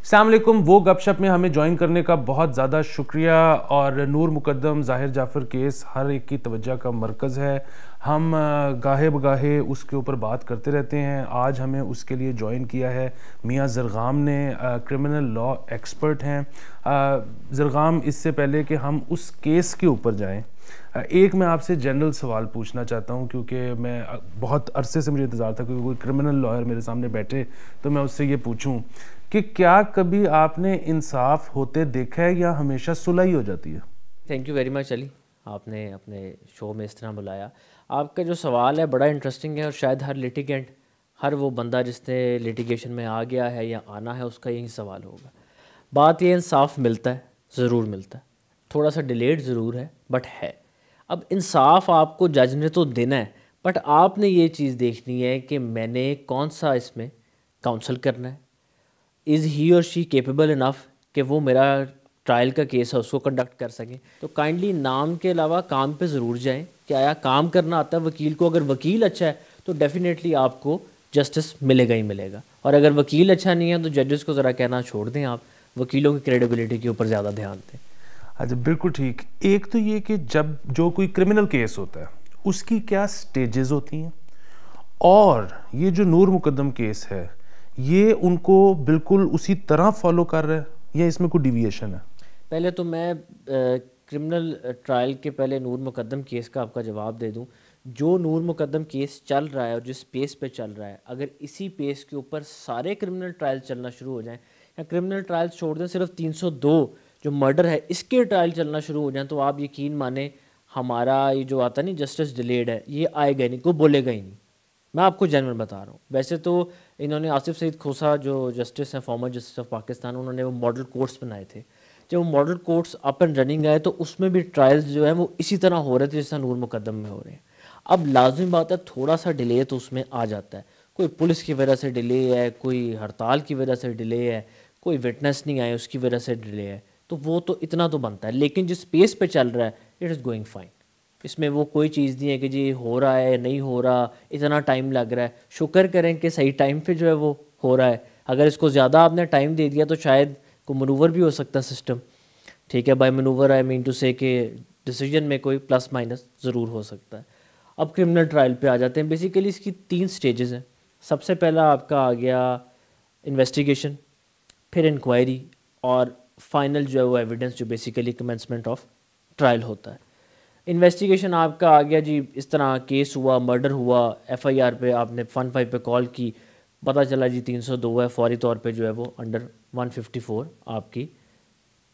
السلام علیکم. وہ گپ شپ میں ہمیں جوائن کرنے کا بہت زیادہ شکریہ. اور نور مقدم ظاہر جعفر کیس ہر ایک کی توجہ کا مرکز ہے. ہم گاہے بگاہے اس کے اوپر بات کرتے رہتے ہیں. آج ہمیں اس کے لیے جوائن کیا ہے میاں زرغام نے. کرمنل لا ایکسپرٹ ہیں. زرغام, اس سے پہلے کہ ہم اس کیس کے اوپر جائیں, ایک میں آپ سے جنرل سوال پوچھنا چاہتا ہوں, کیونکہ میں بہت عرصے سے مجھے انتظار تھا کہ کوئی کرمنل لائر میرے سامنے بیٹھے تو میں اس سے یہ پوچھوں کہ کیا کبھی آپ نے انصاف ہوتے دیکھا ہے یا ہمیشہ صلح ہی ہو جاتی ہے؟ تھینک یو ویری مچ علی, آپ نے اپنے شو میں اس طرح بلایا. آپ کا جو سوال ہے بڑا انٹرسٹنگ ہے, اور شاید ہر لیٹیگنٹ, ہر وہ بندہ جس نے لیٹیگیشن میں آ گیا ہے یا آنا ہے, اس کا یہی سوال ہوگا. بات یہ, انصاف ملتا ہے, ضرور ملتا ہے, تھوڑا سا ڈیلیڈ ضرور ہے بٹ ہے. اب انصاف آپ کو جج نے تو دینا ہے, بٹ آپ نے یہ چیز دیکھنی ہے کہ میں نے کون سا اس میں کاؤنسل کرنا ہے. از ہی اور شی کیپیبل انف کہ وہ میرا ٹرائل کا کیس ہے اس کو کنڈکٹ کر سکیں. تو کائنڈلی نام کے علاوہ کام پہ ضرور جائیں کہ آیا کام کرنا آتا ہے وکیل کو. اگر وکیل اچھا ہے تو ڈیفینیٹلی آپ کو جسٹس ملے گا ہی ملے گا, اور اگر وکیل اچھا نہیں ہے تو ججز کو ذرا کہنا چھوڑ دیں, آپ وکیلوں کی کریڈیبلٹی کے اوپر زیادہ دھیان دیں. اچھا, بالکل ٹھیک. ایک تو یہ کہ جب جو کوئی کرمنل کیس ہوتا ہے اس کی کیا سٹیجز ہوتی ہیں, اور یہ جو نور مقدم کیس ہے یہ ان کو بالکل اسی طرح فالو کر رہا ہے یا اس میں کوئی ڈیویشن ہے؟ پہلے تو میں کرمنل ٹرائل کے پہلے نور مقدم کیس کا آپ کا جواب دے دوں. جو نور مقدم کیس چل رہا ہے اور جس پیس پہ چل رہا ہے, اگر اسی پیس کے اوپر سارے کرمنل ٹرائل چلنا شروع ہو جائیں, یا کرمنل ٹرائل چھوڑ دیں صرف 302 جو مرڈر ہے اس کے ٹرائل چلنا شروع ہو جائیں, تو آپ یقین مانیں ہمارا یہ جو آتا نہیں جسٹس ڈیلیڈ ہے, یہ آئے گا نہیں, کوئی بولے گا ہی نہیں. میں آپ کو جنرل بتا رہا ہوں. ویسے تو انہوں نے آصف سعید کھوسا جو جسٹس ہیں, فارمر جسٹس آف پاکستان, انہوں نے وہ ماڈل کورٹس بنائے تھے. جب وہ model courts up and running آئے تو اس میں بھی ٹرائلز جو ہیں وہ اسی طرح ہو رہے تھے جس طرح نور مقدم میں ہو رہے ہیں. اب لازمی بات ہے تھوڑا سا ڈیلے تو اس میں آ جاتا ہے. کوئی پولیس کی وجہ سے ڈیلے ہے, کوئی ہڑتال کی وجہ سے ڈیلے ہے, کوئی وٹنس نہیں آئے اس کی وجہ سے ڈیلے ہے, تو وہ تو اتنا تو بنتا ہے. لیکن جس پیس پہ چل رہا ہے اٹ از گوئنگ فائن. اس میں وہ کوئی چیز نہیں ہے کہ جی ہو رہا ہے نہیں ہو رہا, اتنا ٹائم لگ رہا ہے. شکر کریں کہ صحیح ٹائم پہ جو ہے وہ ہو رہا ہے. اگر اس کو زیادہ آپ نے ٹائم دے دیا تو شاید کوئی منوور بھی ہو سکتا ہے سسٹم. ٹھیک ہے, by manoeuvre I mean to سے کہ ڈیسیجن میں کوئی پلس مائنس ضرور ہو سکتا ہے. اب کرمنل ٹرائل پہ آ جاتے ہیں. بیسیکلی اس کی 3 سٹیجز ہیں. سب سے پہلا آپ کا آ گیا انویسٹیگیشن, پھر انکوائری, اور فائنل جو ہے وہ ایویڈنس, جو بیسیکلی کمنسمنٹ آف ٹرائل ہوتا ہے. انویسٹیگیشن آپ کا آ گیا جی, اس طرح کیس ہوا, مرڈر ہوا, ایف آئی آر پہ آپ نے 115 پہ کال کی, پتہ چلا جی 302 ہے, فوری طور پہ جو ہے وہ انڈر 154 آپ کی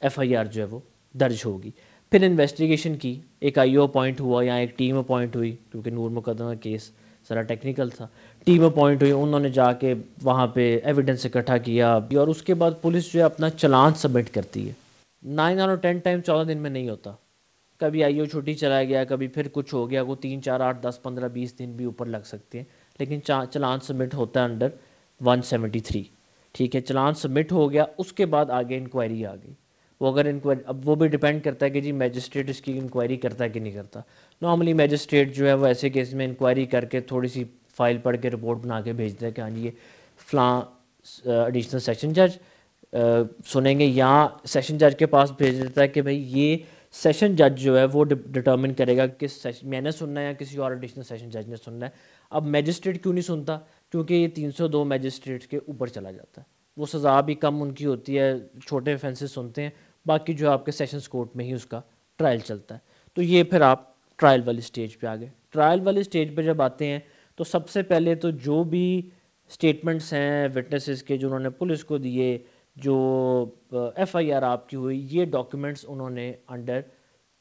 ایف آئی آر جو ہے وہ درج ہوگی. پھر انویسٹیگیشن کی, ایک آئی او اپوائنٹ ہوا یا ایک ٹیم اپوائنٹ ہوئی, کیونکہ نور مقدمہ کیس ذرا ٹیکنیکل تھا. ٹیم اپوائنٹ ہوئی, انہوں نے جا کے وہاں پہ ایویڈنس اکٹھا کیا, اور اس کے بعد پولیس جو ہے اپنا چلان سبمٹ کرتی ہے. 9 اور 10 ٹائم 14 دن میں نہیں ہوتا. کبھی آئی او چھٹی چلا گیا, کبھی پھر کچھ ہو گیا, کوئی 3 4 8 10 15 20 دن بھی اوپر لگ سکتے ہیں. لیکن چلان سبمٹ ہوتا ہے انڈر 173. ٹھیک ہے, چلان سبمٹ ہو گیا, اس کے بعد آگے انکوائری آ گئی. وہ اگر انکوائری, اب وہ بھی ڈیپینڈ کرتا ہے کہ جی میجسٹریٹ اس کی انکوائری کرتا ہے کہ نہیں کرتا. نارملی میجسٹریٹ جو ہے وہ ایسے کیس میں انکوائری کر کے تھوڑی سی فائل پڑھ کے رپورٹ بنا کے بھیجتا ہے کہ ہاں جی یہ فلاں ایڈیشنل سیشن جج سنیں گے, یا سیشن جج کے پاس بھیج دیتا ہے کہ بھائی یہ سیشن جج جو ہے وہ ڈٹرمن کرے گا کہ میں نے سننا ہے یا کسی اور ایڈیشنل سیشن جج نے سننا ہے. اب میجسٹریٹ کیوں نہیں سنتا, کیونکہ یہ 302 میجسٹریٹ کے اوپر چلا جاتا ہے. وہ سزا بھی کم ان کی ہوتی ہے, چھوٹے offenses سنتے ہیں, باقی جو آپ کے سیشنز کورٹ میں ہی اس کا ٹرائل چلتا ہے. تو یہ پھر آپ ٹرائل والی سٹیج پہ آ گئے. ٹرائل والی سٹیج پہ جب آتے ہیں تو سب سے پہلے تو جو بھی اسٹیٹمنٹس ہیں وٹنسز کے جو انہوں نے پولیس کو دیے, جو ایف آئی آر آپ کی ہوئی, یہ ڈاکیومنٹس انہوں نے انڈر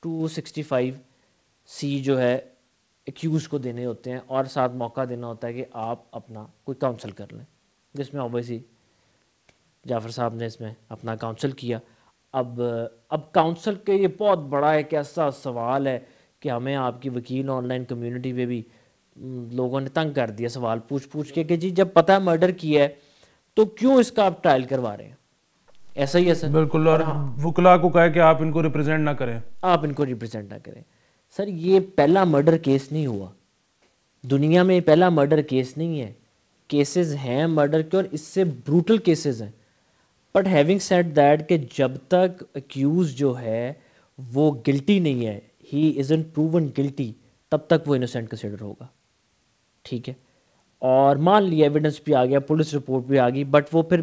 265C جو ہے ایکیوز کو دینے ہوتے ہیں, اور ساتھ موقع دینا ہوتا ہے کہ آپ اپنا کوئی کاؤنسل کر لیں, جس میں اوبیسلی جعفر صاحب نے اس میں اپنا کاؤنسل کیا. اب کاؤنسل کے یہ بہت بڑا ایک ایسا سوال ہے کہ ہمیں آپ کی وکیل آن لائن کمیونٹی پہ بھی لوگوں نے تنگ کر دیا سوال پوچھ کے کہ جی جب پتہ ہے مرڈر کیا ہے تو کیوں اس کا آپ ٹرائل کروا رہے ہیں. ایسا ہی ہے سر, بالکل. اور وکلاء کو کہا کہ آپ ان کو ریپرزینٹ نہ کریں, آپ ان کو ریپرزینٹ نہ کریں. سر یہ پہلا مرڈر کیس نہیں ہوا دنیا میں, پہلا مرڈر کیس نہیں ہے. کیسز ہیں مرڈر کے, اور اس سے بروٹل کیسز ہیں. بٹ ہیونگ سیڈ دیٹ کہ جب تک اکیوز جو ہے وہ گلٹی نہیں ہے, ہی ازنٹ پروون گلٹی, تب تک وہ انوسینٹ کنسیڈر ہوگا. ٹھیک ہے, اور مان لیا ایویڈنس بھی آ گیا, پولیس رپورٹ بھی آ گئی, بٹ وہ پھر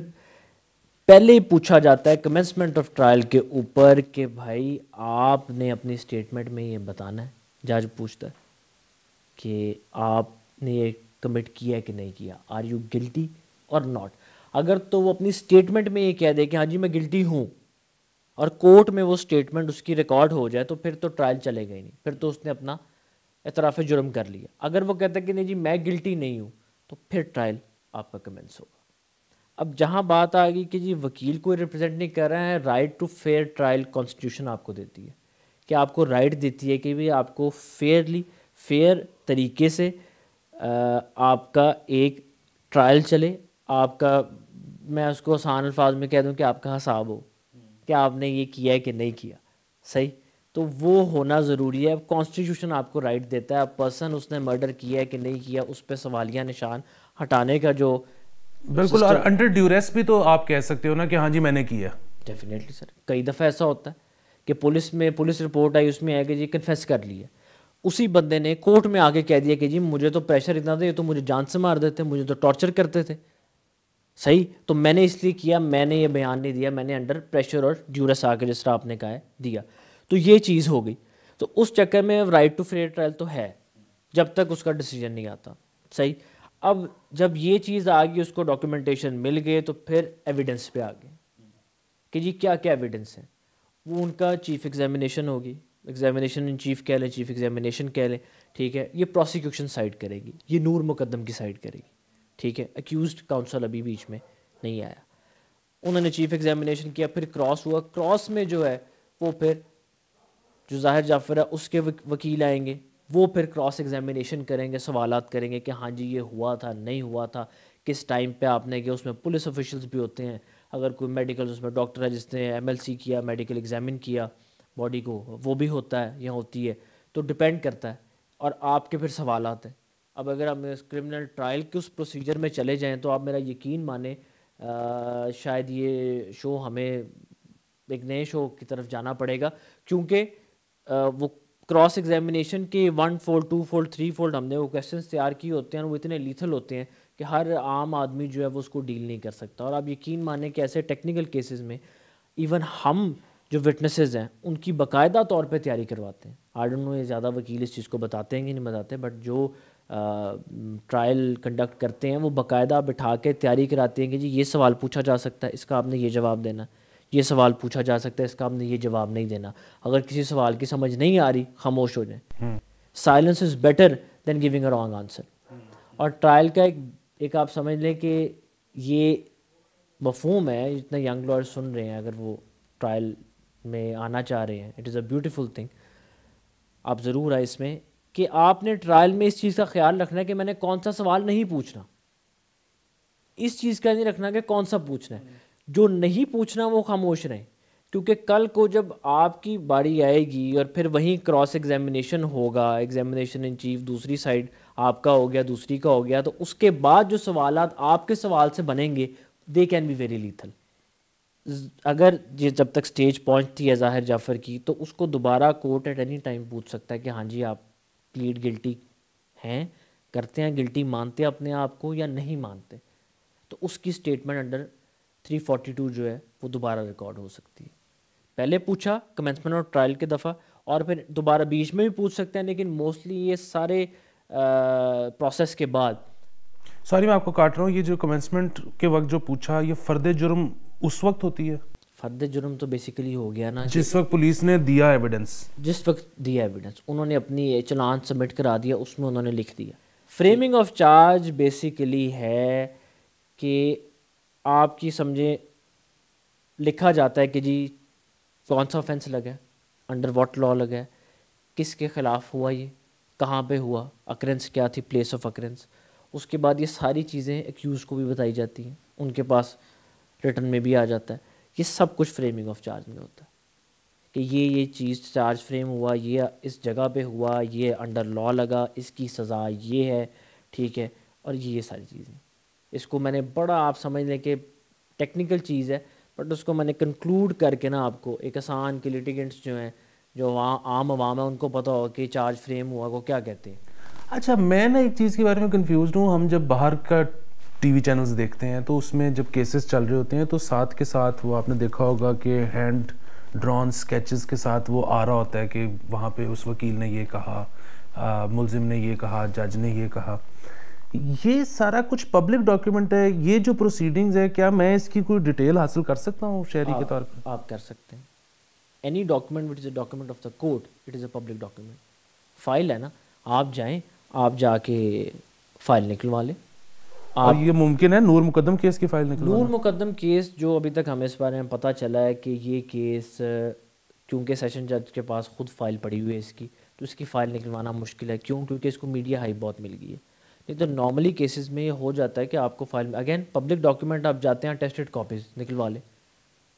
پہلے ہی پوچھا جاتا ہے کمنسمنٹ آف ٹرائل کے اوپر کہ بھائی آپ نے اپنی اسٹیٹمنٹ میں یہ بتانا ہے. جج پوچھتا ہے کہ آپ نے یہ کمٹ کیا ہے کہ نہیں کیا, آر یو گلٹی اور ناٹ. اگر تو وہ اپنی اسٹیٹمنٹ میں یہ کہہ دے کہ ہاں جی میں گلٹی ہوں, اور کورٹ میں وہ اسٹیٹمنٹ اس کی ریکارڈ ہو جائے, تو پھر تو ٹرائل چلے گا ہی نہیں, پھر تو اس نے اپنا اعتراف جرم کر لیا. اگر وہ کہتا ہے کہ نہیں جی میں گلٹی نہیں ہوں, تو پھر ٹرائل آپ کا کمنس ہوگا. اب جہاں بات آ گئی کہ جی وکیل کوئی ریپرزینٹ نہیں کر رہا ہے, right to fair trial constitution آپ کو دیتی ہے, کہ آپ کو رائٹ دیتی ہے کہ بھی آپ کو فیئر طریقے سے آپ کا ایک ٹرائل چلے. آپ کا, میں اس کو آسان الفاظ میں کہہ دوں کہ آپ کا حساب ہو کہ آپ نے یہ کیا ہے کہ نہیں کیا. صحیح, تو وہ ہونا ضروری ہے. اب کانسٹیٹیوشن آپ کو رائٹ دیتا ہے, اب پرسن اس نے مرڈر کیا ہے کہ نہیں کیا اس پہ سوالیہ نشان ہٹانے کا جو بالکل, اور انڈر ڈیوریس بھی تو آپ کہہ سکتے ہو نا کہ ہاں جی میں نے کیا. ڈیفینیٹلی سر, کئی دفعہ ایسا ہوتا ہے کہ پولیس رپورٹ آئی, اس میں آیا کہ جی کنفیس کر لیا, اسی بندے نے کورٹ میں آ کے کہہ دیا کہ جی مجھے تو پریشر اتنا تھا, یہ تو مجھے جان سے مار دیتے, مجھے تو ٹارچر کرتے تھے. صحیح, تو میں نے اس لیے کیا, میں نے یہ بیان نہیں دیا, میں نے انڈر پریشر اور ڈیورس آ کے جس طرح آپ نے کہا ہے دیا. تو یہ چیز ہو گئی. تو اس چکر میں رائٹ ٹو فیئر ٹرائل تو ہے جب تک اس کا ڈیسیجن نہیں آتا. صحیح, اب جب یہ چیز آ گئی, اس کو ڈاکیومنٹیشن مل گئے, تو پھر ایویڈنس پہ آ گئے کہ جی کیا کیا ایویڈنس ہے. وہ ان کا چیف ایگزامینیشن ہوگی, ایگزامینیشن ان چیف کہہ لیں, چیف ایگزامینیشن کہہ لیں. ٹھیک ہے, یہ پروسیکیوشن سائڈ کرے گی, یہ نور مقدم کی سائڈ کرے گی. ٹھیک ہے, اکیوزڈ کاؤنسل ابھی بیچ میں نہیں آیا. انہوں نے چیف ایگزامینیشن کیا, پھر کراس ہوا, کراس میں جو ہے وہ پھر جو ظاہر جعفر ہے اس کے وکیل آئیں گے, وہ پھر کراس ایگزامینیشن کریں گے, سوالات کریں گے کہ ہاں جی یہ ہوا تھا نہیں ہوا تھا, کس ٹائم پہ آپ نے کیا. اس میں پولیس آفیشلز بھی ہوتے ہیں, اگر کوئی میڈیکل اس میں ڈاکٹر ہے جس نے ایم ایل سی کیا, میڈیکل ایگزامن کیا باڈی کو, وہ بھی ہوتا ہے یا ہوتی ہے. تو ڈپینڈ کرتا ہے, اور آپ کے پھر سوالات ہیں. اب اگر ہم کرمنل ٹرائل کے اس پروسیجر میں چلے جائیں تو آپ میرا یقین مانیں شاید یہ شو ہمیں ایک نئے شو کی طرف جانا پڑے گا, کیونکہ وہ کراس ایگزامینیشن کے 1 فولڈ 2 فولڈ 3 فولڈ ہم نے وہ کویسچنس تیار کیے ہوتے ہیں, وہ اتنے لیتھل ہوتے ہیں کہ ہر عام آدمی جو ہے وہ اس کو ڈیل نہیں کر سکتا. اور آپ یقین مانیں کہ ایسے ٹیکنیکل کیسز میں ایون ہم جو وٹنسز ہیں ان کی باقاعدہ طور پہ تیاری کرواتے ہیں. آئی ڈونٹ نو یہ زیادہ وکیل اس چیز کو بتاتے ہیں کہ نہیں بتاتے, بٹ جو ٹرائل کنڈکٹ کرتے ہیں وہ باقاعدہ بٹھا کے تیاری کراتے ہیں کہ جی یہ سوال پوچھا جا سکتا ہے, اس کا آپ نے یہ جواب دینا, یہ سوال پوچھا جا سکتا ہے, اس کا آپ نے یہ جواب نہیں دینا. اگر کسی سوال کی سمجھ نہیں آ رہی خاموش ہو جائیں. Silence is better than giving a wrong answer. اور ٹرائل کا ایک آپ سمجھ لیں کہ یہ مفہوم ہے, جتنے ینگ لائر سن رہے ہیں اگر وہ ٹرائل میں آنا چاہ رہے ہیں, it is a beautiful thing. آپ ضرور آئے اس میں کہ آپ نے ٹرائل میں اس چیز کا خیال رکھنا ہے کہ میں نے کون سا سوال نہیں پوچھنا, اس چیز کا نہیں رکھنا کہ کون سا پوچھنا ہے. جو نہیں پوچھنا وہ خاموش رہیں, کیونکہ کل کو جب آپ کی باری آئے گی اور پھر وہیں کراس ایگزامینیشن ہوگا, ایگزامینیشن ان چیف دوسری سائڈ آپ کا ہو گیا, دوسری کا ہو گیا, تو اس کے بعد جو سوالات آپ کے سوال سے بنیں گے they can be very lethal. اگر یہ جب تک سٹیج پہنچتی ہے ظاہر جعفر کی, تو اس کو دوبارہ کورٹ ایٹ اینی ٹائم پوچھ سکتا ہے کہ ہاں جی آپ پلیڈ گلٹی ہیں, کرتے ہیں گلٹی, مانتے ہیں اپنے آپ کو یا نہیں مانتے. تو اس کی سٹیٹمنٹ انڈر 342 جو ہے وہ دوبارہ ریکارڈ ہو سکتی ہے. پہلے پوچھا کمنسمنٹ آف ٹرائل کے دفعہ, اور پھر دوبارہ بیچ میں بھی پوچھ سکتے ہیں, لیکن موسٹلی یہ سارے پروسیس کے بعد. سوری میں آپ کو کاٹ رہا ہوں, یہ جو کمنسمنٹ کے وقت جو پوچھا, یہ فرد جرم اس وقت ہوتی ہے؟ فرد جرم تو بیسیکلی ہو گیا نا جس وقت پولیس نے دیا ایویڈنس, جس وقت دیا ایویڈنس, انہوں نے اپنی چلان سبمٹ کرا دیا, اس میں انہوں نے لکھ دیا. فریمنگ آف چارج بیسیکلی ہے کہ آپ کی سمجھیں لکھا جاتا ہے کہ جی کون سا آفینس لگا ہے, انڈر واٹ لا لگا ہے, کس کے خلاف ہوا, یہ کہاں پہ ہوا, اکرنس کیا تھی, پلیس آف اکرنس. اس کے بعد یہ ساری چیزیں ایکیوز کو بھی بتائی جاتی ہیں, ان کے پاس ریٹن میں بھی آ جاتا ہے. یہ سب کچھ فریمنگ آف چارج میں ہوتا ہے کہ یہ چیز چارج فریم ہوا, یہ اس جگہ پہ ہوا, یہ انڈر لا لگا, اس کی سزا یہ ہے. ٹھیک ہے, اور یہ ساری چیزیں, اس کو میں نے بڑا آپ سمجھ لیں کہ ٹیکنیکل چیز ہے, بٹ اس کو میں نے کنکلوڈ کر کے نا آپ کو ایک آسان کے لیٹیگنٹس جو ہیں جو وہاں عام عوام ہے ان کو پتہ ہو کہ چارج فریم ہوا کو کیا کہتے ہیں. اچھا میں نا ایک چیز کے بارے میں کنفیوزڈ ہوں. ہم جب باہر کا ٹی وی چینلز دیکھتے ہیں تو اس میں جب کیسز چل رہے ہوتے ہیں تو ساتھ کے ساتھ وہ آپ نے دیکھا ہوگا کہ ہینڈ ڈرون سکیچز کے ساتھ وہ آ رہا ہوتا ہے کہ وہاں پہ اس وکیل نے یہ کہا, ملزم نے یہ کہا, جج نے یہ کہا. یہ سارا کچھ پبلک ڈاکیومنٹ ہے. یہ جو پروسیڈنگز ہے کیا میں اس کی کوئی ڈیٹیل حاصل کر سکتا ہوں شہری کے طور پر؟ آپ کر سکتے ہیں. Any document which is a document of the court it is a public document. File ہے نا, آپ جائیں, آپ جا کے فائل نکلوا لیں. اور یہ ممکن ہے نور مقدم کیس کی فائل نکلوانا؟ نور مقدم کیس جو ابھی تک ہمیں اس بارے میں پتہ چلا ہے کہ یہ کیس کیونکہ سیشن جج کے پاس خود فائل پڑی ہوئی ہے اس کی, تو اس کی فائل نکلوانا مشکل ہے. کیوں؟ کیونکہ اس کو میڈیا ہائپ بہت مل گئی ہے. نہیں تو نارملی کیسز میں یہ ہو جاتا ہے کہ آپ کو فائل, اگین پبلک ڈاکیومنٹ آپ جاتے ہیں ٹیسٹڈ کاپیز نکلوا لیں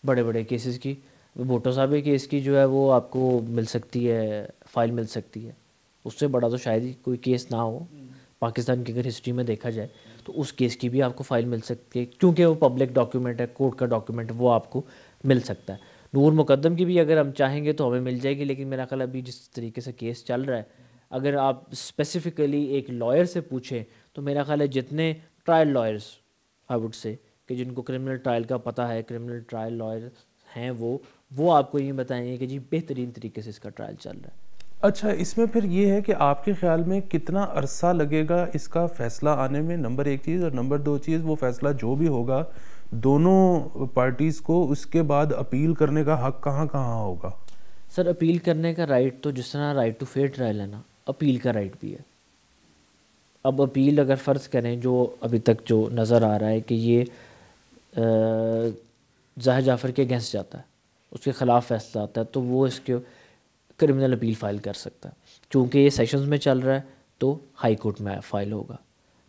بڑے بڑے کیسز کی. بھٹو صاحب کیس کی جو ہے وہ آپ کو مل سکتی ہے, فائل مل سکتی ہے. اس سے بڑا تو شاید ہی کوئی کیس نہ ہو پاکستان کی اگر ہسٹری میں دیکھا جائے, تو اس کیس کی بھی آپ کو فائل مل سکتی ہے کیونکہ وہ پبلک ڈاکیومنٹ ہے, کورٹ کا ڈاکیومنٹ, وہ آپ کو مل سکتا ہے. نور مقدم کی بھی اگر ہم چاہیں گے تو ہمیں مل جائے گی, لیکن میرا خیال ابھی جس طریقے سے کیس چل رہا ہے, اگر آپ اسپیسیفکلی ایک لائر سے پوچھیں تو میرا خیال ہے جتنے trial lawyers I would say کہ جن کو کرمنل ٹرائل کا پتہ ہے, کرمنل ٹرائل لائر ہیں وہ آپ کو یہ بتائیں گے کہ جی بہترین طریقے سے اس کا ٹرائل چل رہا ہے. اچھا اس میں پھر یہ ہے کہ آپ کے خیال میں کتنا عرصہ لگے گا اس کا فیصلہ آنے میں؟ نمبر ایک چیز, اور نمبر دو چیز, وہ فیصلہ جو بھی ہوگا دونوں پارٹیز کو اس کے بعد اپیل کرنے کا حق کہاں کہاں ہوگا؟ سر اپیل کرنے کا رائٹ تو جس طرح رائٹ ٹو فیئر ٹرائل ہے نا, اپیل کا رائٹ بھی ہے. اب اپیل اگر فرض کریں جو ابھی تک جو نظر آ رہا ہے کہ یہ ظاہر جعفر کے اگینسٹ جاتا ہے, اس کے خلاف فیصلہ آتا ہے, تو وہ اس کے کرمنل اپیل فائل کر سکتا ہے. چونکہ یہ سیشنز میں چل رہا ہے تو ہائی کورٹ میں فائل ہوگا.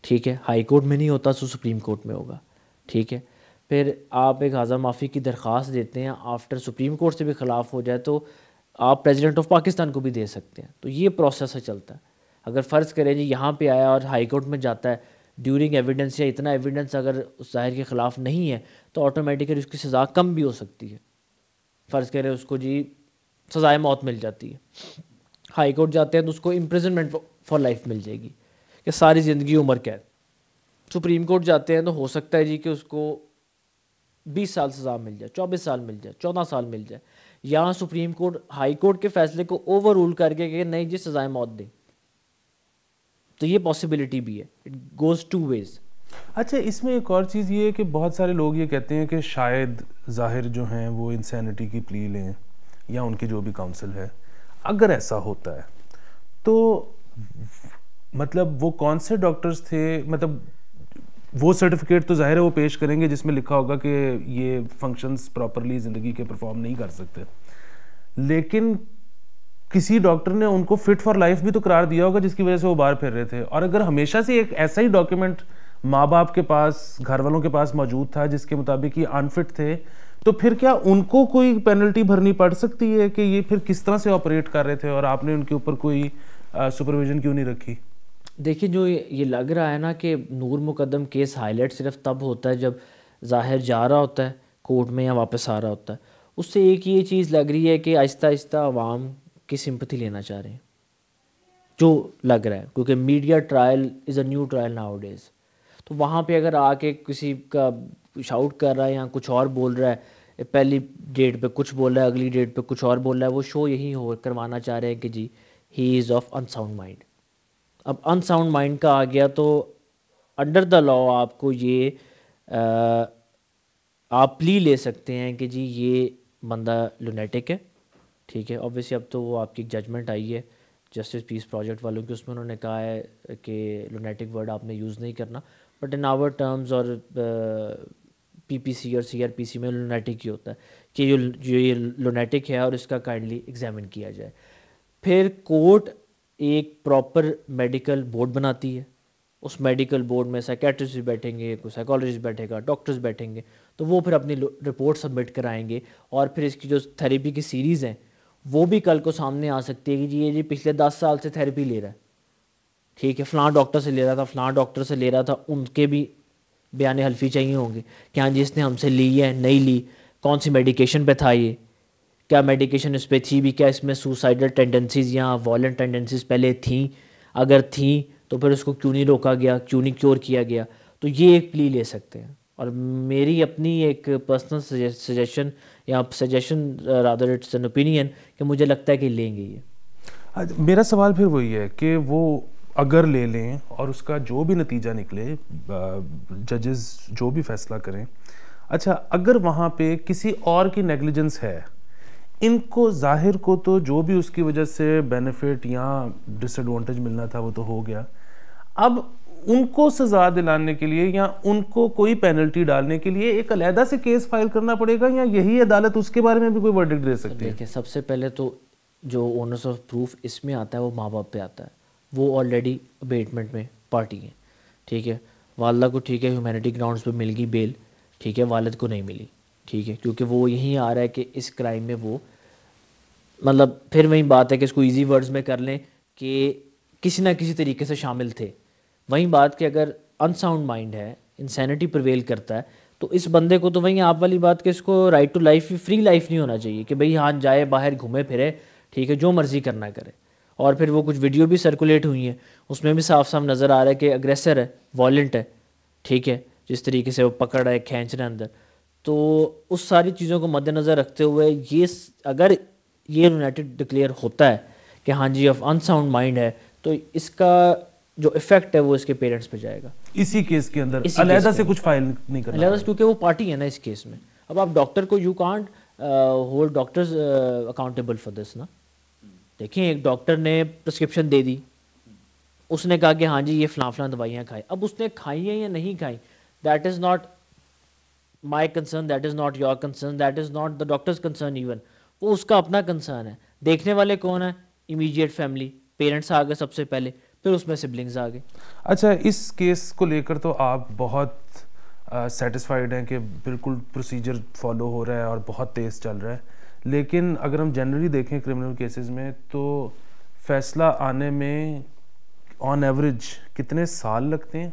ٹھیک ہے, ہائی کورٹ میں نہیں ہوتا تو سپریم کورٹ میں ہوگا. ٹھیک ہے, پھر آپ ایک اعضا معافی کی درخواست دیتے ہیں, آفٹر سپریم کورٹ سے بھی خلاف ہو جائے تو آپ پریزیڈنٹ آف پاکستان کو بھی دے سکتے ہیں. تو یہ پروسیس ہے چلتا ہے. اگر فرض کریں جی یہاں پہ آیا اور ہائی کورٹ میں جاتا ہے ڈیورنگ ایویڈنس, یا اتنا ایویڈنس اگر اس ظاہر کے خلاف نہیں ہے تو آٹومیٹیکلی اس کی سزا کم بھی ہو سکتی ہے. فرض کریں اس کو جی سزائے موت مل جاتی ہے, ہائی کورٹ جاتے ہیں تو اس کو امپریزنمنٹ فار لائف مل جائے گی کہ ساری زندگی عمر قید. سپریم کورٹ جاتے ہیں تو ہو سکتا ہے جی کہ اس کو 20 سال سزا مل جائے, 24 سال مل جائے, 14 سال مل جائے. یہاں سپریم کورٹ ہائی کورٹ کے فیصلے کو اوور رول کر کے کہ نہیں جی سزائے موت دیں, تو یہ پاسبلٹی بھی ہے. It goes two ways. اچھا اس میں ایک اور چیز یہ ہے کہ بہت سارے لوگ یہ کہتے ہیں کہ شاید ظاہر جو ہیں وہ انسینٹی کی پلی لیں یا ان کی جو بھی کاؤنسل ہے. اگر ایسا ہوتا ہے تو مطلب وہ کون سے ڈاکٹرز تھے, مطلب وہ سرٹیفکیٹ تو ظاہر ہے وہ پیش کریں گے جس میں لکھا ہوگا کہ یہ فنکشنز پراپرلی زندگی کے پرفارم نہیں کر سکتے, لیکن کسی ڈاکٹر نے ان کو فٹ فار لائف بھی تو قرار دیا ہوگا جس کی وجہ سے وہ باہر پھر رہے تھے. اور اگر ہمیشہ سے ایک ایسا ہی ڈاکیومنٹ ماں باپ کے پاس, گھر والوں کے پاس موجود تھا جس کے مطابق یہ انفٹ تھے, تو پھر کیا ان کو کوئی پینلٹی بھرنی پڑ سکتی ہے کہ یہ پھر کس طرح سے آپریٹ کر رہے تھے اور آپ نے ان کے اوپر کوئی سپرویژن کیوں نہیں رکھی؟ دیکھیے جو یہ لگ رہا ہے نا کہ نور مقدم کیس ہائی لائٹ صرف تب ہوتا ہے جب ظاہر جا رہا ہوتا ہے کورٹ میں یا واپس آ رہا ہوتا ہے. اس سے ایک یہ چیز لگ رہی ہے کہ آہستہ آہستہ عوام کی سمپتھی لینا چاہ رہے ہیں, جو لگ رہا ہے, کیونکہ media trial is a new trial nowadays. تو وہاں پہ اگر آ کے کسی کا شاؤٹ کر رہا ہے یا کچھ اور بول رہا ہے, پہلی ڈیٹ پہ کچھ بول رہا ہے, اگلی ڈیٹ پہ کچھ اور بول رہا ہے, وہ شو یہی کروانا چاہ رہے ہیں کہ جی ہی از آف انساؤنڈ مائنڈ. اب انساؤنڈ مائنڈ کا آ گیا تو انڈر دا لا آپ کو یہ آپ پلی لے سکتے ہیں کہ جی یہ بندہ لونیٹک ہے. ٹھیک ہے, اوبویسلی اب تو وہ آپ کی ججمنٹ آئی ہے جسٹس پیس پروجیکٹ والوں کی, اس میں انہوں نے کہا ہے کہ لونیٹک ورڈ آپ نے یوز نہیں کرنا, بٹ ان آور ٹرمز اور پی پی سی اور سی آر پی سی میں لونیٹک ہی ہوتا ہے کہ یہ لونیٹک ہے اور اس کا کائنڈلی ایگزامن کیا جائے. پھر کورٹ ایک پراپر میڈیکل بورڈ بناتی ہے, اس میڈیکل بورڈ میں سائیکیٹرسٹ بھی بیٹھیں گے, کوئی سائیکالوجسٹ بیٹھے گا, ڈاکٹرز بیٹھیں گے, تو وہ پھر اپنی رپورٹ سبمٹ کرائیں گے, اور پھر اس کی جو تھیراپی کی سیریز ہیں وہ بھی کل کو سامنے آ سکتی ہے کہ جی یہ جی پچھلے 10 سال سے تھیراپی لے رہا ہے. ٹھیک ہے, فلاں ڈاکٹر سے لے رہا تھا, فلاں ڈاکٹر سے لے رہا تھا, ان کے بھی بیان حلفی چاہیے ہوں گے کہ ہاں جی اس نے ہم سے لی ہے نہیں لی. کون سی میڈیکیشن پہ تھا یہ, کیا میڈیکیشن اس پہ تھی بھی, کیا اس میں سوسائڈل ٹینڈنسیز یا وائلنٹ ٹینڈنسیز پہلے تھیں, اگر تھیں تو پھر اس کو کیوں نہیں روکا گیا, کیوں نہیں کیور کیا گیا. تو یہ ایک پلی لے سکتے ہیں. اور میری اپنی ایک پرسنل سجیشن یا suggestion rather it's an opinion کہ مجھے لگتا ہے کہ لیں گے یہ. میرا سوال پھر وہی ہے کہ وہ اگر لے لیں اور اس کا جو بھی نتیجہ نکلے, ججز جو بھی فیصلہ کریں, اچھا اگر وہاں پہ کسی اور کی نیگلیجنس ہے, ان کو ظاہر کو تو جو بھی اس کی وجہ سے بینیفٹ یا ڈس ایڈوانٹیج ملنا تھا وہ تو ہو گیا, اب ان کو سزا دلانے کے لیے یا ان کو کوئی پینلٹی ڈالنے کے لیے ایک علیحدہ سے کیس فائل کرنا پڑے گا, یا یہی عدالت اس کے بارے میں بھی کوئی ورڈکٹ دے سکتی ہے؟ دیکھیں سب سے پہلے تو جو اونرس آف پروف اس میں آتا ہے وہ ماں باپ پہ آتا ہے. وہ آلریڈی ابیٹمنٹ میں پارٹی ہیں, ٹھیک ہے. والدہ کو ٹھیک ہے ہیومینٹی گراؤنڈز پہ مل گئی بیل, ٹھیک ہے, والد کو نہیں ملی, ٹھیک ہے, کیونکہ وہ یہیں آ رہا ہے کہ اس کرائم میں وہ مطلب پھر وہی بات ہے کہ اس کو ایزی ورڈز میں کر لیں کہ کسی نہ کسی طریقے سے شامل تھے. وہیں بات کہ اگر انساؤنڈ مائنڈ ہے, انسینٹی پرویل کرتا ہے, تو اس بندے کو تو وہیں آپ والی بات کہ اس کو right to life, free life نہیں ہونا چاہیے کہ بھئی ہاں جائے باہر گھومے پھرے, ٹھیک ہے, جو مرضی کرنا کرے. اور پھر وہ کچھ ویڈیو بھی سرکولیٹ ہوئی ہیں, اس میں بھی صاف صاف نظر آ رہا ہے کہ اگریسر ہے, وائلنٹ ہے, ٹھیک ہے, جس طریقے سے وہ پکڑ رہا ہے, کھینچ رہا ہے اندر. تو اس ساری چیزوں کو مد نظر رکھتے ہوئے یہ اگر یہ یونائٹڈ ڈکلیئر ہوتا ہے کہ ہاں جی آف انساؤنڈ مائنڈ ہے, تو اس کا جو افیکٹ ہے وہ اس کے پیرنٹس پہ جائے گا. اسی کیس کے اندر علیحدہ سے کچھ فائل نہیں کرنا, علیحدہ سے, کیونکہ وہ پارٹی ہے نا اس کیس میں. اب آپ ڈاکٹر کو you can't hold doctors accountable for this نا. دیکھیں ایک ڈاکٹر نے پرسکرپشن دے دی, اس نے کہا کہ ہاں جی یہ فلاں فلاں دوائیاں کھائیں, اب اس نے کھائی ہیں یا نہیں کھائیں, that is not my concern, that is not your concern, that is not the doctors concern even. وہ اس کا اپنا کنسرن ہے. دیکھنے والے کون ہیں؟ امیجیٹ فیملی, پیرنٹس آ گئے سب سے پہلے, پھر اس میں سبلنگز آ گئے. اچھا اس کیس کو لے کر تو آپ بہت سیٹسفائیڈ ہیں کہ بالکل پروسیجر فالو ہو رہا ہے اور بہت تیز چل رہا ہے, لیکن اگر ہم جنرلی دیکھیں کرمنل کیسز میں تو فیصلہ آنے میں آن ایوریج کتنے سال لگتے ہیں,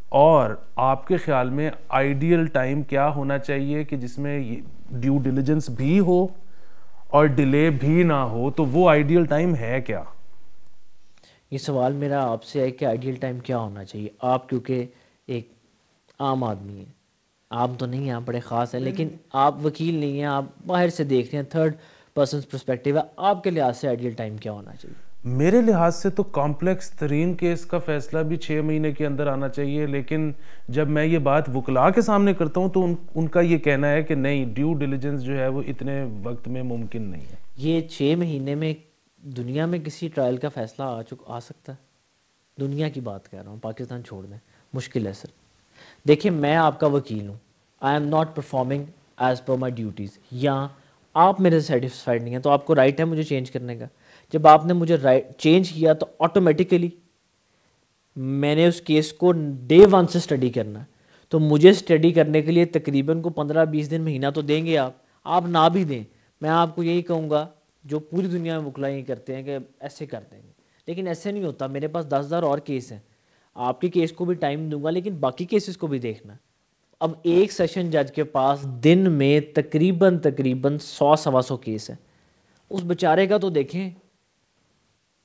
اور آپ کے خیال میں آئیڈیل ٹائم کیا ہونا چاہیے کہ جس میں ڈیو ڈیلیجنس بھی ہو اور ڈیلے بھی نہ ہو, تو وہ آئیڈیل ٹائم ہے کیا؟ یہ سوال میرا آپ سے ہے کہ آئیڈیل ٹائم کیا ہونا چاہیے. آپ کیونکہ ایک عام آدمی ہیں, آپ تو نہیں ہیں, آپ بڑے خاص ہیں, لیکن آپ وکیل نہیں ہیں, آپ باہر سے دیکھ رہے ہیں, تھرڈ پرسنس پرسپیکٹیو ہے, آپ کے لحاظ سے آئیڈیل ٹائم کیا ہونا چاہیے؟ میرے لحاظ سے تو کمپلیکس ترین کیس کا فیصلہ بھی 6 مہینے کے اندر آنا چاہیے, لیکن جب میں یہ بات وکلاء کے سامنے کرتا ہوں تو ان کا یہ کہنا ہے کہ نہیں, ڈیو ڈیلیجنس جو ہے وہ اتنے وقت میں ممکن نہیں ہے. یہ 6 مہینے میں دنیا میں کسی ٹرائل کا فیصلہ آ سکتا ہے؟ دنیا کی بات کر رہا ہوں, پاکستان چھوڑ دیں, مشکل ہے سر. دیکھیں میں آپ کا وکیل ہوں, I am not performing as per my duties, یا آپ میرے سے سیٹسفائڈ نہیں ہیں تو آپ کو رائٹ ہے مجھے چینج کرنے کا. جب آپ نے مجھے چینج کیا تو آٹومیٹیکلی میں نے اس کیس کو ڈے 1 سے اسٹڈی کرنا ہے, تو مجھے اسٹڈی کرنے کے لیے تقریباً کو 15-20 دن مہینہ تو دیں گے آپ نہ بھی دیں. میں آپ کو یہی کہوں گا جو پوری دنیا میں وکلا یہ کرتے ہیں کہ ایسے کر دیں گے, لیکن ایسے نہیں ہوتا. میرے پاس 10,000 اور کیس ہیں, آپ کے کیس کو بھی ٹائم دوں گا, لیکن باقی کیسز کو بھی دیکھنا. اب ایک سیشن جج کے پاس دن میں تقریباً 100-125 کیس ہیں. اس بیچارے کا تو دیکھیں,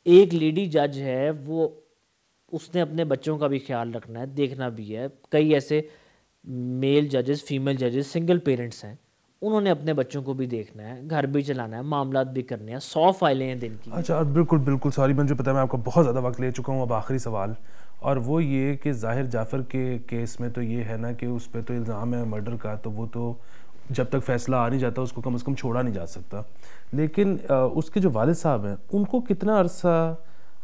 ایک لیڈی جج ہے, وہ اس نے اپنے بچوں کا بھی خیال رکھنا ہے, دیکھنا بھی ہے. کئی ایسے میل ججز, فیمیل ججز, سنگل پیرنٹس ہیں, انہوں نے اپنے بچوں کو بھی دیکھنا ہے, گھر بھی چلانا ہے, معاملات بھی کرنے ہیں, 100 فائلیں ہیں دن کی. اچھا بالکل سوری, مجھے پتا ہے میں آپ کا بہت زیادہ وقت لے چکا ہوں. اب آخری سوال, اور وہ یہ کہ ظاہر جعفر کے کیس میں تو یہ ہے نا کہ اس پہ تو الزام ہے مرڈر کا, تو وہ تو جب تک فیصلہ آ نہیں جاتا اس کو کم از کم چھوڑا نہیں جا سکتا. لیکن اس کے جو والد صاحب ہیں ان کو کتنا عرصہ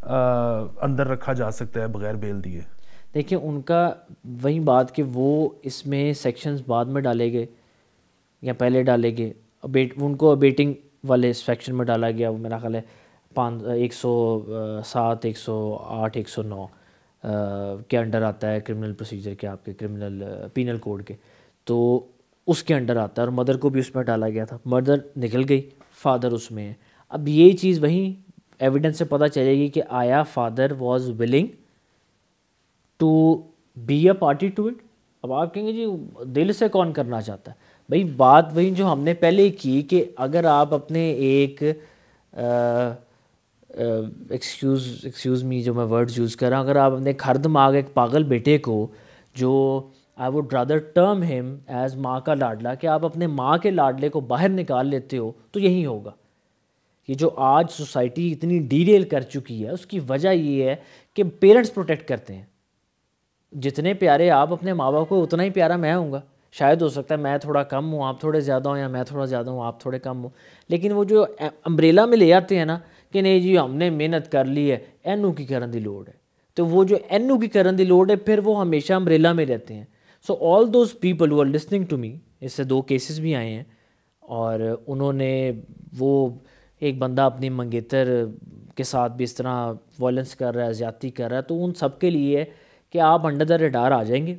اندر رکھا جا سکتا ہے بغیر بیل دیے؟ دیکھیں ان کا وہی بات کہ وہ اس میں سیکشنز بعد میں ڈالے گئے یا پہلے ڈالے گئے. ان کو ابیٹنگ والے سیکشن میں ڈالا گیا, وہ میرا خیال ہے 107, 108, 109 کے انڈر آتا ہے کرمنل پروسیجر کے, آپ کے کرمنل پینل کوڈ کے, تو اس کے انڈر آتا ہے. اور مدر کو بھی اس میں ڈالا گیا تھا, مدر نکل گئی, فادر اس میں ہے. اب یہ چیز وہیں ایویڈنس سے پتہ چلے گی کہ آیا father was willing to be a party to it. اب آپ کہیں گے جی دل سے کون کرنا چاہتا ہے, بھائی بات وہی جو ہم نے پہلے کی کہ اگر آپ اپنے ایک ایکسکیوز می جو میں ورڈز یوز کر رہا ہوں، اگر آپ اپنے کھر دماغ ایک پاگل بیٹے کو جو آئی ووڈ رادر ٹرم ہم ایز ماں کا لاڈلا، کہ آپ اپنے ماں کے لاڈلے کو باہر نکال لیتے ہو تو یہی ہوگا. یہ جو آج سوسائٹی اتنی ڈیریل کر چکی ہے اس کی وجہ یہ ہے کہ پیرنٹس پروٹیکٹ کرتے ہیں. جتنے پیارے آپ اپنے ماں باپ کو اتنا ہی پیارا میں ہوں گا. شاید ہو سکتا ہے میں تھوڑا کم ہوں آپ تھوڑے زیادہ ہوں، یا میں تھوڑا زیادہ ہوں آپ تھوڑے کم ہوں، لیکن وہ جو امبریلا میں لے آتے ہیں نا کہ نہیں جی ہم نے محنت کر لی ہے، اینو کی کرن دی لوڑ ہے، تو وہ جو اینو کی کرن دی لوڑ ہے پھر وہ ہمیشہ امبریلا میں رہتے ہیں. So all those people who are listening to me, اس سے 2 کیسز بھی آئے ہیں، اور انہوں نے وہ ایک بندہ اپنی منگیتر کے ساتھ بھی اس طرح وائلنس کر رہا ہے، زیادتی کر رہا ہے، تو ان سب کے لیے کہ آپ انڈر دا ریڈار آ جائیں گے.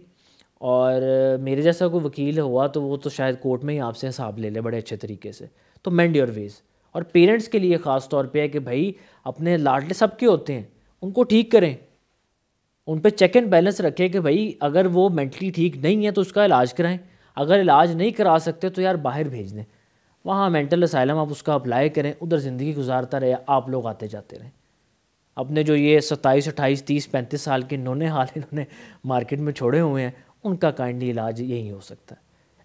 اور میرے جیسا کوئی وکیل ہوا تو وہ تو شاید کورٹ میں ہی آپ سے حساب لے لے بڑے اچھے طریقے سے. تو مینڈ یور ویز. اور پیرنٹس کے لیے خاص طور پہ ہے کہ بھائی اپنے لاڈلے سب کے ہوتے ہیں ان کو ٹھیک کریں، ان پہ چیک اینڈ بیلنس رکھیں کہ بھائی اگر وہ مینٹلی ٹھیک نہیں ہے تو اس کا علاج کرائیں، اگر علاج نہیں کرا سکتے تو یار باہر بھیج دیں، وہاں مینٹل اسائلم آپ اس کا اپلائی کریں، ادھر زندگی گزارتا رہے، آپ لوگ آتے جاتے رہیں. اپنے جو یہ 27 28 30 35 سال کے نونے حال انہوں نے مارکیٹ میں چھوڑے ہوئے ہیں ان کا کائنڈلی علاج یہی ہو سکتا ہے.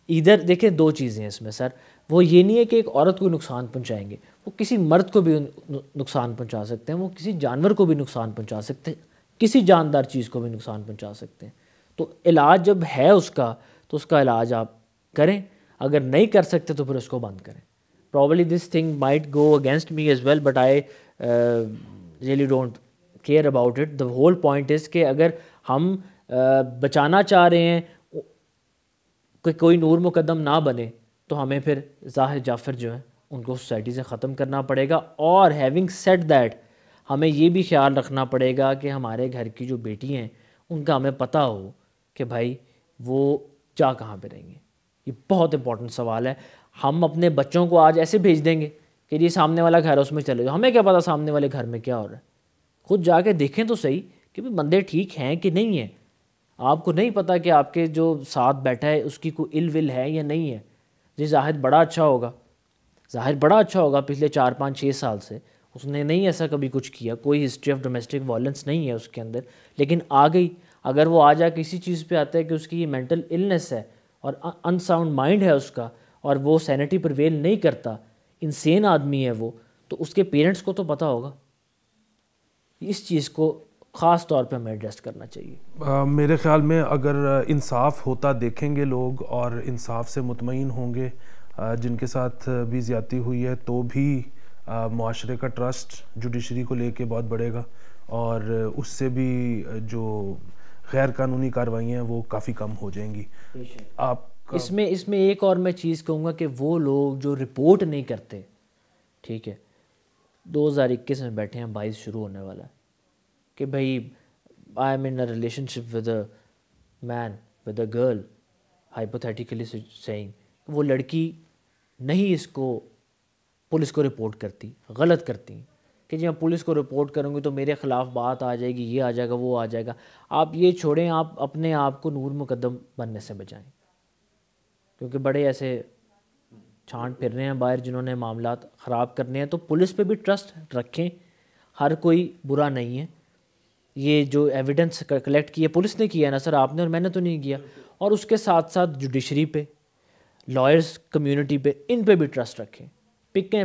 ادھر دیکھیں 2 چیزیں ہیں اس میں سر، وہ یہ نہیں ہے کہ ایک عورت کو نقصان پہنچائیں گے، وہ کسی مرد کو بھی نقصان پہنچا سکتے ہیں، وہ کسی جانور کو بھی نقصان پہنچا سکتے ہیں، کسی جاندار چیز کو بھی نقصان پہنچا سکتے ہیں. تو علاج جب ہے اس کا تو اس کا علاج آپ کریں، اگر نہیں کر سکتے تو پھر اس کو بند کریں. Probably this thing might go against me as well, but I really don't care about it. The whole point is کہ اگر ہم بچانا چاہ رہے ہیں کہ کوئی نور مقدم نہ بنے تو ہمیں پھر ظاہر جعفر جو ہیں ان کو سوسائٹی سے ختم کرنا پڑے گا. اور ہیونگ سیڈ دیٹ ہمیں یہ بھی خیال رکھنا پڑے گا کہ ہمارے گھر کی جو بیٹی ہیں ان کا ہمیں پتہ ہو کہ بھائی وہ جا کہاں پہ رہیں گے. یہ بہت امپورٹنٹ سوال ہے. ہم اپنے بچوں کو آج ایسے بھیج دیں گے کہ جی سامنے والا گھر ہے اس میں چلے جاؤ، ہمیں کیا پتہ سامنے والے گھر میں کیا ہو رہا ہے. خود جا کے دیکھیں تو صحیح کہ بندے ٹھیک ہیں کہ نہیں ہیں. آپ کو نہیں پتہ کہ آپ کے جو ساتھ بیٹھا ہے اس کی کوئی ال ول ہے یا نہیں ہے. جی زاہد بڑا اچھا ہوگا، ظاہر بڑا اچھا ہوگا، پچھلے 4 5 6 سال سے اس نے نہیں ایسا کبھی کچھ کیا، کوئی ہسٹری آف ڈومیسٹک وائلنس نہیں ہے اس کے اندر، لیکن آ گئی. اگر وہ آ جا کسی چیز پہ آتا ہے کہ اس کی یہ مینٹل النس ہے اور ان ساؤنڈ مائنڈ ہے اس کا، اور وہ سینٹی پرویل نہیں کرتا، انسین آدمی ہے وہ، تو اس کے پیرنٹس کو تو پتہ ہوگا. اس چیز کو خاص طور پہ ہمیں ایڈریس کرنا چاہیے. میرے خیال میں اگر انصاف ہوتا دیکھیں گے لوگ اور انصاف سے مطمئن ہوں گے، جن کے ساتھ بھی زیادتی ہوئی ہے، تو بھی معاشرے کا ٹرسٹ جوڈیشری کو لے کے بہت بڑھے گا، اور اس سے بھی جو غیر قانونی کارروائیاں ہیں وہ کافی کم ہو جائیں گی. آپ اس میں ایک اور میں چیز کہوں گا کہ وہ لوگ جو رپورٹ نہیں کرتے، ٹھیک ہے، 2021 میں بیٹھے ہیں، 22 شروع ہونے والا ہے، کہ بھائی I am in a relationship with a man with a girl, hypothetically saying, وہ لڑکی نہیں اس کو پولیس کو رپورٹ کرتی، غلط کرتی کہ جی میں پولیس کو رپورٹ کروں گی تو میرے خلاف بات آ جائے گی، یہ آ جائے گا، وہ آ جائے گا. آپ یہ چھوڑیں، آپ اپنے آپ کو نور مقدم بننے سے بچائیں، کیونکہ بڑے ایسے چھانٹ پھر رہے ہیں باہر جنہوں نے معاملات خراب کرنے ہیں. تو پولیس پہ بھی ٹرسٹ رکھیں، ہر کوئی برا نہیں ہے. یہ جو ایویڈنس کلیکٹ کی ہے پولیس نے کیا ہے نا سر، آپ نے اور میں نے تو نہیں کیا. اور اس کے ساتھ ساتھ جوڈیشری پہ، لائرز کمیونٹی پہ، ان پہ بھی ٹرسٹ رکھیں.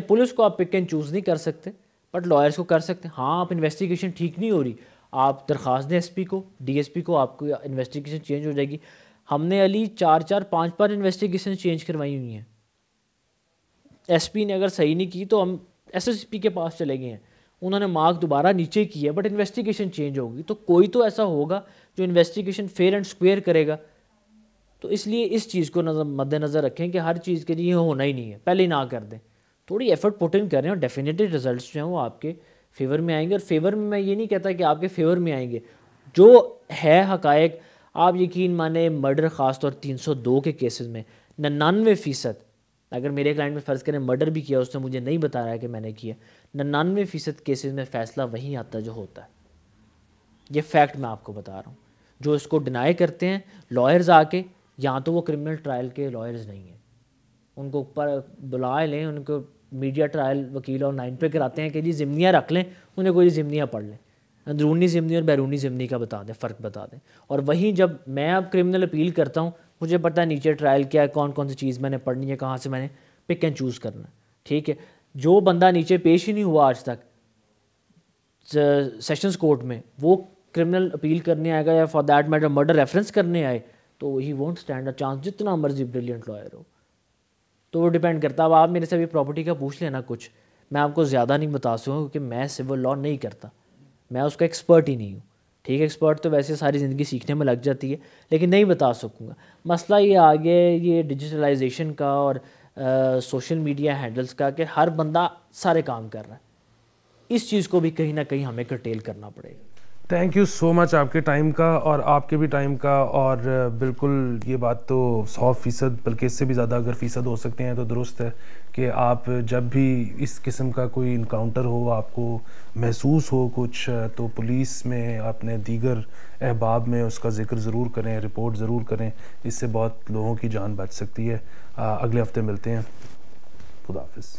پولیس کو آپ پک اینڈ چوز نہیں کر سکتے، بٹ لائرز کو کر سکتے ہیں. ہاں آپ انویسٹیگیشن ٹھیک نہیں ہو رہی، آپ درخواست دیں ایس پی کو، ڈی ایس پی کو، آپ کو انویسٹیگیشن چینج ہو جائے گی. ہم نے علی 4 5 انویسٹیگیشن چینج کروائی ہوئی ہیں. ایس پی نے اگر صحیح نہیں کی تو ہم ایس ایس پی کے پاس چلے گئے ہیں، انہوں نے مارک دوبارہ نیچے کی ہے، بٹ انویسٹیگیشن چینج ہوگی. تو کوئی تو ایسا ہوگا جو انویسٹیگیشن فیئر اینڈ اسکوئر کرے گا. تو اس لیے اس چیز کو مد نظر رکھیں کہ ہر چیز کے لیے ہونا ہی نہیں ہے، پہلے ہی نہ کر دیں. تھوڑی ایفرٹ پٹ ان کریں اور ڈیفینیٹلی ریزلٹس جو ہیں وہ آپ کے فیور میں آئیں گے. اور فیور میں یہ نہیں کہتا کہ آپ کے فیور میں آئیں گے، جو ہے حقائق آپ یقین مانیں. مرڈر خاص طور 302 کے کیسز میں 99%، اگر میرے کلائنٹ میں فرض کریں مرڈر بھی کیا، اس نے مجھے نہیں بتا رہا ہے کہ میں نے کیا، 99% کیسز میں فیصلہ وہیں آتا جو ہوتا ہے. یہ فیکٹ میں آپ کو بتا رہا ہوں. جو اس کو ڈینائی کرتے ہیں لائرز آ کے، یہاں تو وہ کرمنل ٹرائل کے لائرز نہیں ہیں، ان کو اوپر بلا لیں, ان کو میڈیا ٹرائل وکیل اور 9 پہ کراتے ہیں کہ جی ضمنیاں رکھ لیں, انہیں کوئی ضمنیاں پڑھ لیں, اندرونی ضمنی اور بیرونی ضمنی کا بتا دیں, فرق بتا دیں. اور وہیں جب میں اب کرمنل اپیل کرتا ہوں, مجھے پتہ ہے نیچے ٹرائل کیا ہے, کون کون سی چیز میں نے پڑھنی ہے, کہاں سے میں نے پک اینڈ چوز کرنا ہے. ٹھیک ہے, جو بندہ نیچے پیش ہی نہیں ہوا آج تک سیشنز کورٹ میں, وہ کرمنل اپیل کرنے آئے گا یا for that matter murder reference کرنے آئے, تو he won't stand a chance, جتنا مرضی بریلینٹ لائر ہو. تو وہ ڈیپینڈ کرتا ہے. اب آپ میرے سے بھی پراپرٹی کا پوچھ لینا کچھ, میں آپ کو زیادہ نہیں بتا سکوں کیونکہ میں سول لا نہیں کرتا, میں اس کا ایکسپرٹ ہی نہیں ہوں. ٹھیک ہے, ایکسپرٹ تو ویسے ساری زندگی سیکھنے میں لگ جاتی ہے, لیکن نہیں بتا سکوں گا. مسئلہ یہ آگے یہ ڈیجیٹلائزیشن کا اور سوشل میڈیا ہینڈلز کا کہ ہر بندہ سارے کام کر رہا ہے, اس چیز کو بھی کہیں نہ کہیں ہمیں کرٹیل کرنا پڑے گا. تھینک یو سو مچ آپ کے ٹائم کا اور آپ کے بھی ٹائم کا. اور بالکل یہ بات تو 100% بلکہ اس سے بھی زیادہ اگر فیصد ہو سکتے ہیں تو درست ہے کہ آپ جب بھی اس قسم کا کوئی انکاؤنٹر ہو, آپ کو محسوس ہو کچھ, تو پولیس میں اپنے دیگر احباب میں اس کا ذکر ضرور کریں, رپورٹ ضرور کریں. اس سے بہت لوگوں کی جان بچ سکتی ہے. اگلے ہفتے ملتے ہیں. خدا حافظ.